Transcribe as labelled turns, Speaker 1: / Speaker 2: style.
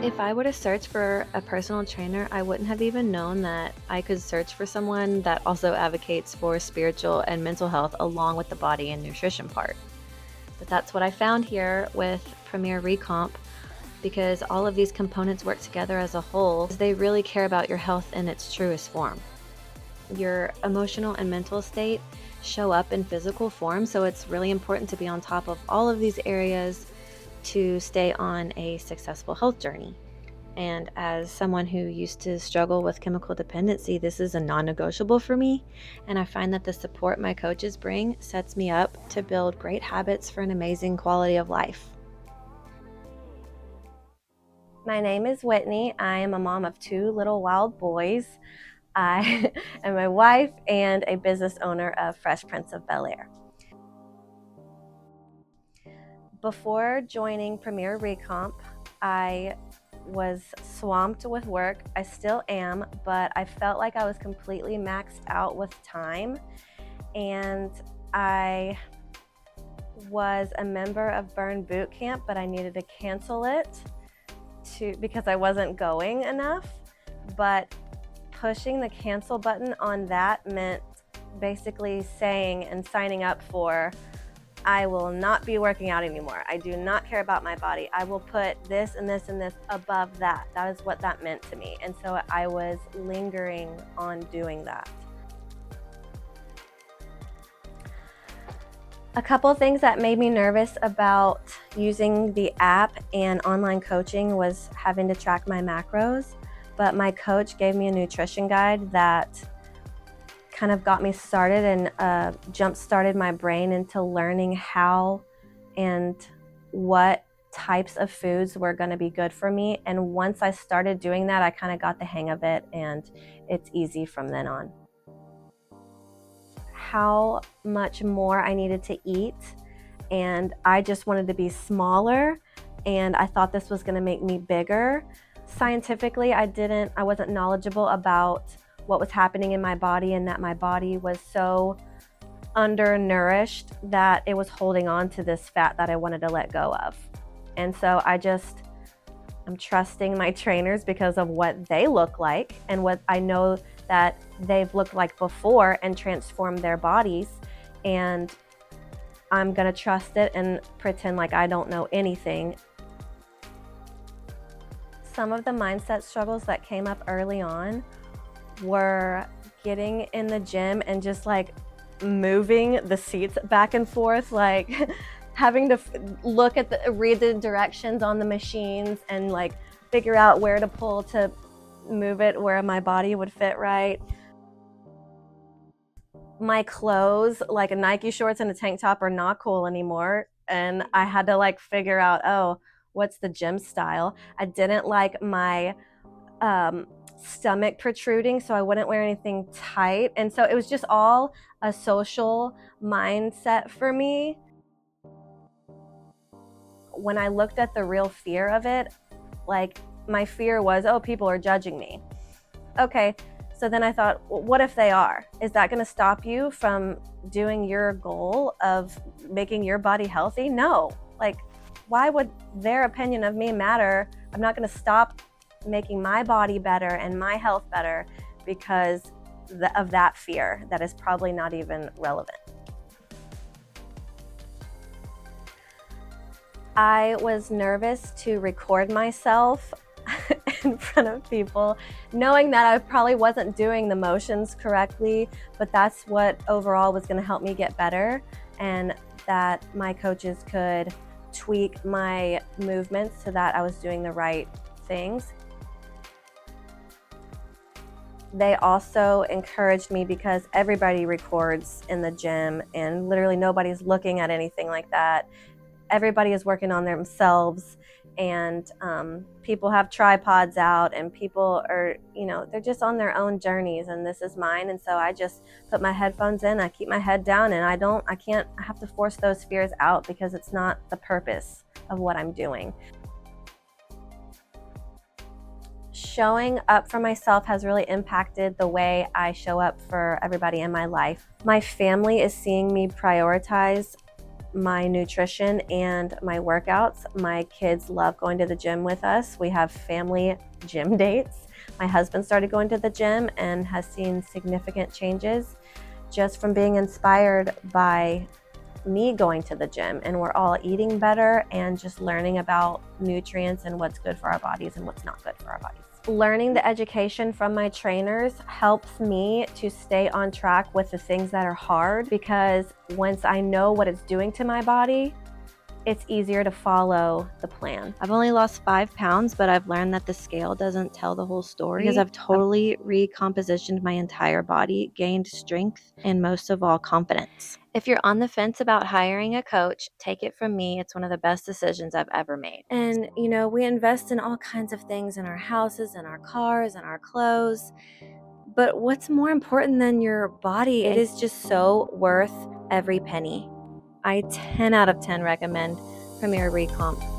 Speaker 1: If I were to search for a personal trainer, I wouldn't have even known that I could search for someone that also advocates for spiritual and mental health along with the body and nutrition part. But that's what I found here with Premier Recomp, because all of these components work together as a whole. They really care about your health in its truest form. Your emotional and mental state show up in physical form, so it's really important to be on top of all of these areas to stay on a successful health journey. And as someone who used to struggle with chemical dependency, this is a non-negotiable for me. And I find that the support my coaches bring sets me up to build great habits for an amazing quality of life. My name is Whitney. I am a mom of 2 little wild boys. I am a wife and a business owner of Fresh Prince of Bel-Air. Before joining Premier Recomp, I was swamped with work. I still am, but I felt like I was completely maxed out with time. And I was a member of Burn Boot Camp, but I needed to cancel it because I wasn't going enough. But pushing the cancel button on that meant basically saying and signing up for, I will not be working out anymore. I do not care about my body. I will put this and this and this above that. That is what that meant to me. And so I was lingering on doing that. A couple of things that made me nervous about using the app and online coaching was having to track my macros. But my coach gave me a nutrition guide that kind of got me started and jump-started my brain into learning how and what types of foods were going to be good for me. And once I started doing that, I kind of got the hang of it, and it's easy from then on. How much more I needed to eat, and I just wanted to be smaller, and I thought this was going to make me bigger. Scientifically, I wasn't knowledgeable about what was happening in my body, and that my body was so undernourished that it was holding on to this fat that I wanted to let go of. And so I'm trusting my trainers because of what they look like and what I know that they've looked like before and transformed their bodies. And I'm gonna trust it and pretend like I don't know anything. Some of the mindset struggles that came up early on were getting in the gym and just like moving the seats back and forth, like having to read the directions on the machines and like figure out where to pull to move it where my body would fit right. My clothes, like Nike shorts and a tank top, are not cool anymore. And I had to like figure out, oh, what's the gym style? I didn't like my stomach protruding, so I wouldn't wear anything tight. And so it was just all a social mindset for me. When I looked at the real fear of it, like my fear was, oh, people are judging me. Okay, so then I thought, well, what if they are? Is that going to stop you from doing your goal of making your body healthy? No. Like, why would their opinion of me matter? I'm not going to stop making my body better and my health better because of that fear that is probably not even relevant. I was nervous to record myself in front of people, knowing that I probably wasn't doing the motions correctly, but that's what overall was going to help me get better, and that my coaches could tweak my movements so that I was doing the right things. They also encouraged me because everybody records in the gym and literally nobody's looking at anything like that. Everybody is working on themselves, and people have tripods out, and people are, they're just on their own journeys, and this is mine. And so I just put my headphones in, I keep my head down, and I have to force those fears out because it's not the purpose of what I'm doing. Showing up for myself has really impacted the way I show up for everybody in my life. My family is seeing me prioritize my nutrition and my workouts. My kids love going to the gym with us. We have family gym dates. My husband started going to the gym and has seen significant changes just from being inspired by me going to the gym, and we're all eating better and just learning about nutrients and what's good for our bodies and what's not good for our bodies. Learning the education from my trainers helps me to stay on track with the things that are hard, because once I know what it's doing to my body, it's easier to follow the plan. I've only lost 5 pounds, but I've learned that the scale doesn't tell the whole story, because I've totally recompositioned my entire body, gained strength, and most of all, confidence. If you're on the fence about hiring a coach, take it from me. It's one of the best decisions I've ever made. And, we invest in all kinds of things in our houses, in our cars, in our clothes. But what's more important than your body? It is just so worth every penny. I 10 out of 10 recommend Premier Recomp.